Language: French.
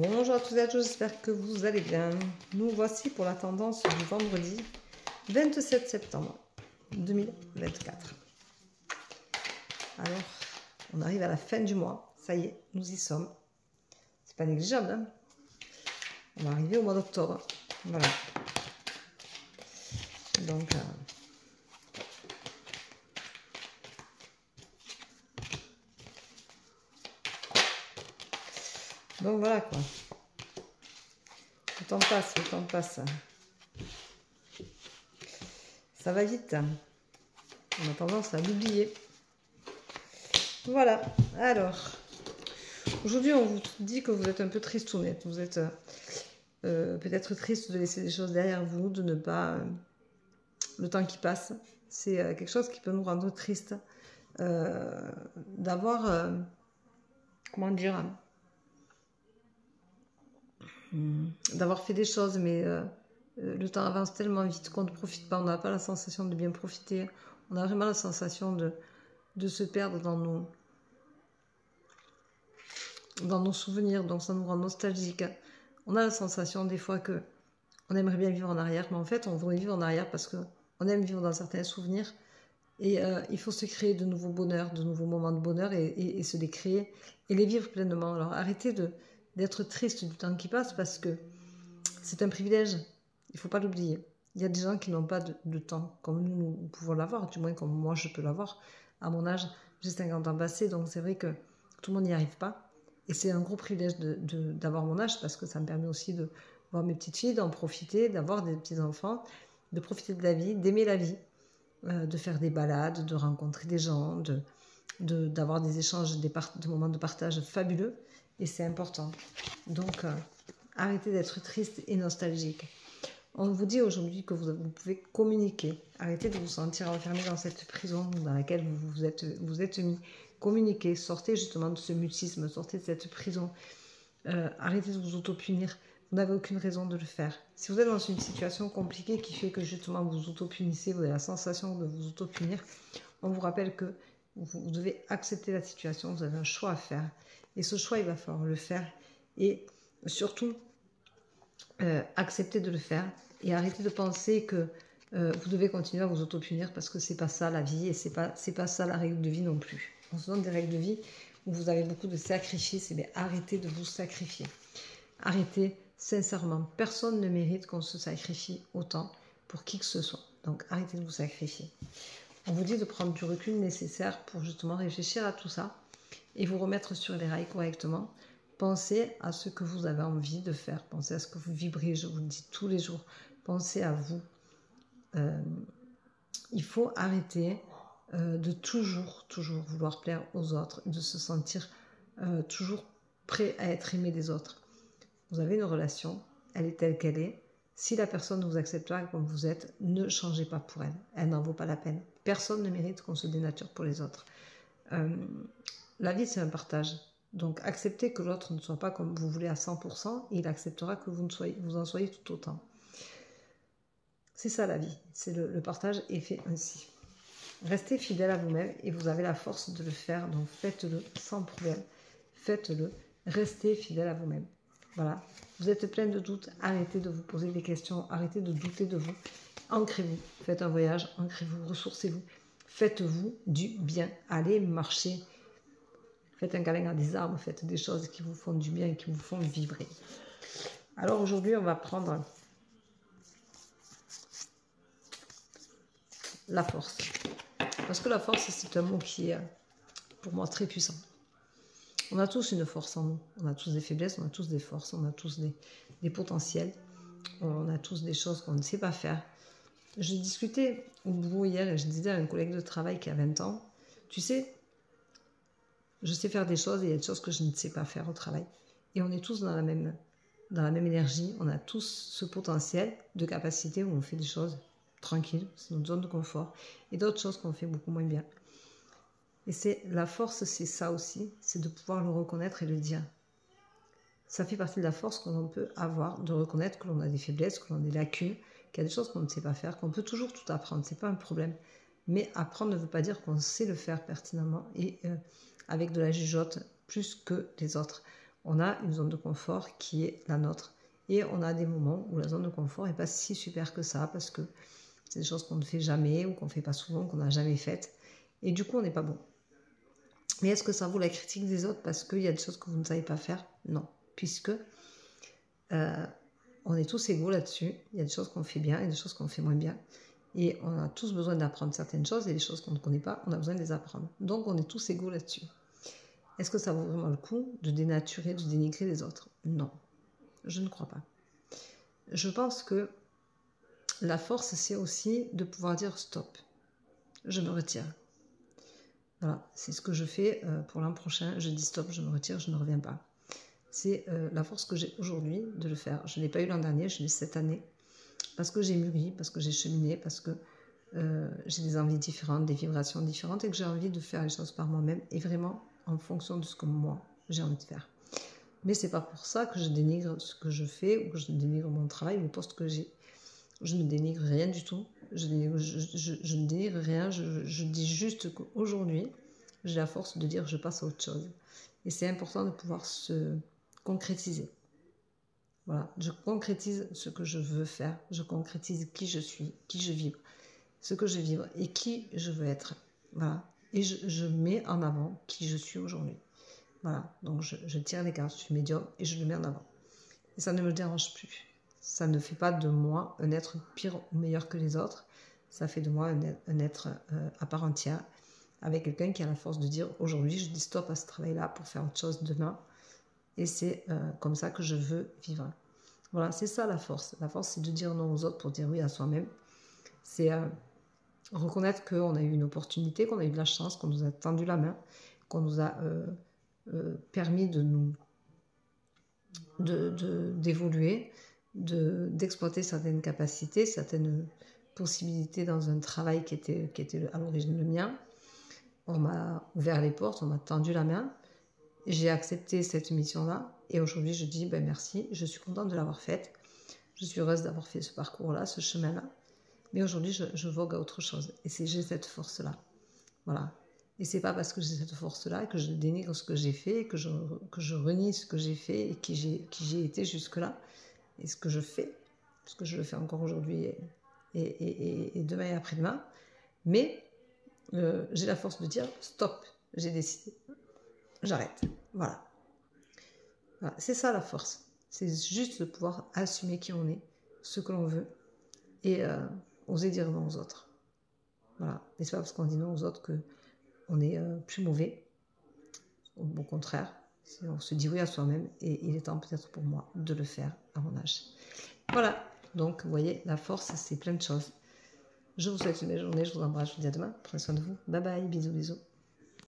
Bonjour à tous et à tous, j'espère que vous allez bien. Nous voici pour la tendance du vendredi 27 septembre 2024. Alors, on arrive à la fin du mois, ça y est, nous y sommes. C'est pas négligeable, hein. On va arriver au mois d'octobre, voilà. Donc, voilà quoi. Le temps passe, le temps passe. Ça va vite. On a tendance à l'oublier. Voilà, alors, aujourd'hui on vous dit que vous êtes un peu tristounette. Vous êtes peut-être triste de laisser des choses derrière vous, de ne pas... le temps qui passe, c'est quelque chose qui peut nous rendre triste. D'avoir... comment dire, d'avoir fait des choses, mais le temps avance tellement vite qu'on ne profite pas, on n'a pas la sensation de bien profiter, on a vraiment la sensation de se perdre dans nos souvenirs, donc ça nous rend nostalgique. On a la sensation des fois que on aimerait bien vivre en arrière, mais en fait on voudrait vivre en arrière parce qu'on aime vivre dans certains souvenirs, et il faut se créer de nouveaux bonheurs, de nouveaux moments de bonheur, et se les créer et les vivre pleinement. Alors arrêtez d'être triste du temps qui passe, parce que c'est un privilège, il ne faut pas l'oublier. Il y a des gens qui n'ont pas de temps, comme nous pouvons l'avoir, du moins comme moi je peux l'avoir. À mon âge, j'ai 50 ans passés, donc c'est vrai que tout le monde n'y arrive pas. Et c'est un gros privilège d'avoir mon âge, parce que ça me permet aussi de voir mes petites filles, d'en profiter, d'avoir des petits-enfants, de profiter de la vie, d'aimer la vie, de faire des balades, de rencontrer des gens, d'avoir des échanges, des moments de partage fabuleux. Et c'est important. Donc, arrêtez d'être triste et nostalgique. On vous dit aujourd'hui que vous pouvez communiquer. Arrêtez de vous sentir enfermé dans cette prison dans laquelle vous êtes mis. Communiquez, sortez justement de ce mutisme, sortez de cette prison. Arrêtez de vous auto-punir. Vous n'avez aucune raison de le faire. Si vous êtes dans une situation compliquée qui fait que justement vous vous auto-punissez, vous avez la sensation de vous auto-punir, on vous rappelle que vous devez accepter la situation, vous avez un choix à faire. Et ce choix, il va falloir le faire. Et surtout, accepter de le faire, et arrêter de penser que vous devez continuer à vous auto-punir, parce que c'est pas ça la vie, et c'est pas ça la règle de vie non plus. On se donne des règles de vie où vous avez beaucoup de sacrifices, et arrêtez de vous sacrifier. Arrêtez, sincèrement, personne ne mérite qu'on se sacrifie autant pour qui que ce soit. Donc arrêtez de vous sacrifier. On vous dit de prendre du recul nécessaire pour justement réfléchir à tout ça et vous remettre sur les rails correctement. Pensez à ce que vous avez envie de faire. Pensez à ce que vous vibrez, je vous le dis tous les jours. Pensez à vous. Il faut arrêter de toujours vouloir plaire aux autres, de se sentir toujours prêt à être aimé des autres. Vous avez une relation, elle est telle qu'elle est. Si la personne ne vous accepte pas comme vous êtes, ne changez pas pour elle. Elle n'en vaut pas la peine. Personne ne mérite qu'on se dénature pour les autres. La vie, c'est un partage. Donc, acceptez que l'autre ne soit pas comme vous voulez à 100%, et il acceptera que vous en soyez tout autant. C'est ça la vie. C'est le partage est fait ainsi. Restez fidèle à vous-même et vous avez la force de le faire. Donc, faites-le sans problème. Faites-le. Restez fidèle à vous-même. Voilà. Vous êtes plein de doutes. Arrêtez de vous poser des questions. Arrêtez de douter de vous. Ancrez-vous. Faites un voyage. Ancrez-vous. Ressourcez-vous. Faites-vous du bien. Allez marcher. Faites un câlin à des arbres, faites des choses qui vous font du bien et qui vous font vibrer. Alors aujourd'hui, on va prendre la force. Parce que la force, c'est un mot qui est, pour moi, très puissant. On a tous une force en nous. On a tous des faiblesses, on a tous des forces, on a tous des potentiels. On a tous des choses qu'on ne sait pas faire. Je discutais au boulot hier et je disais à un collègue de travail qui a 20 ans, tu sais, je sais faire des choses et il y a des choses que je ne sais pas faire au travail. Et on est tous dans la même énergie, on a tous ce potentiel de capacité où on fait des choses tranquilles, c'est notre zone de confort, et d'autres choses qu'on fait beaucoup moins bien. Et la force, c'est ça aussi, c'est de pouvoir le reconnaître et le dire. Ça fait partie de la force que l'on peut avoir, de reconnaître que l'on a des faiblesses, que l'on a des lacunes, qu'il y a des choses qu'on ne sait pas faire, qu'on peut toujours tout apprendre, c'est pas un problème. Mais apprendre ne veut pas dire qu'on sait le faire pertinemment et avec de la jugeote plus que les autres. On a une zone de confort qui est la nôtre. Et on a des moments où la zone de confort n'est pas si super que ça, parce que c'est des choses qu'on ne fait jamais, ou qu'on ne fait pas souvent, qu'on n'a jamais faites. Et du coup, on n'est pas bon. Mais est-ce que ça vaut la critique des autres parce qu'il y a des choses que vous ne savez pas faire? Non. Puisque on est tous égaux là-dessus. Il y a des choses qu'on fait bien et des choses qu'on fait moins bien. Et on a tous besoin d'apprendre certaines choses et les choses qu'on ne connaît pas, on a besoin de les apprendre. Donc on est tous égaux là-dessus. Est-ce que ça vaut vraiment le coup de dénaturer, de dénigrer les autres? Non, je ne crois pas. Je pense que la force, c'est aussi de pouvoir dire stop. Je me retire. Voilà, c'est ce que je fais pour l'an prochain. Je dis stop, je me retire, je ne reviens pas. C'est la force que j'ai aujourd'hui de le faire. Je ne l'ai pas eu l'an dernier, je l'ai cette année. Parce que j'ai mûri, parce que j'ai cheminé, parce que j'ai des envies différentes, des vibrations différentes et que j'ai envie de faire les choses par moi-même et vraiment en fonction de ce que moi j'ai envie de faire. Mais c'est pas pour ça que je dénigre ce que je fais ou que je dénigre mon travail ou le poste que j'ai. Je ne dénigre rien du tout. Je ne dénigre rien. Je dis juste qu'aujourd'hui, j'ai la force de dire que je passe à autre chose. Et c'est important de pouvoir se concrétiser. Voilà, je concrétise ce que je veux faire. Je concrétise qui je suis, qui je vibre, ce que je vibre et qui je veux être. Voilà. Et je mets en avant qui je suis aujourd'hui. Voilà. Donc je tire les cartes, je suis médium et je le mets en avant. Et ça ne me dérange plus. Ça ne fait pas de moi un être pire ou meilleur que les autres. Ça fait de moi un être à part entière, avec quelqu'un qui a la force de dire aujourd'hui je dis stop à ce travail-là pour faire autre chose demain. Et c'est comme ça que je veux vivre. Voilà, c'est ça la force. La force, c'est de dire non aux autres pour dire oui à soi-même. C'est reconnaître qu'on a eu une opportunité, qu'on a eu de la chance, qu'on nous a tendu la main, qu'on nous a permis d'évoluer, d'exploiter certaines capacités, certaines possibilités dans un travail qui était à l'origine le mien. On m'a ouvert les portes, on m'a tendu la main. J'ai accepté cette mission-là et aujourd'hui je dis ben merci, je suis contente de l'avoir faite. Je suis heureuse d'avoir fait ce parcours-là, ce chemin-là. Mais aujourd'hui, je vogue à autre chose. Et j'ai cette force-là. Voilà. Et c'est pas parce que j'ai cette force-là que je dénigre ce que j'ai fait, que je renie ce que j'ai fait et qui j'ai été jusque-là. Et ce que je fais, ce que je le fais encore aujourd'hui et demain et après-demain. Mais j'ai la force de dire stop, j'ai décidé, j'arrête. Voilà. Voilà. C'est ça la force. C'est juste de pouvoir assumer qui on est, ce que l'on veut et oser dire non aux autres. Voilà. Et c'est pas parce qu'on dit non aux autres qu'on est plus mauvais. Au contraire, on se dit oui à soi-même et il est temps peut-être pour moi de le faire à mon âge. Voilà. Donc, vous voyez, la force, c'est plein de choses. Je vous souhaite une belle journée, je vous embrasse, je vous dis à demain. Prenez soin de vous. Bye bye, bisous, bisous.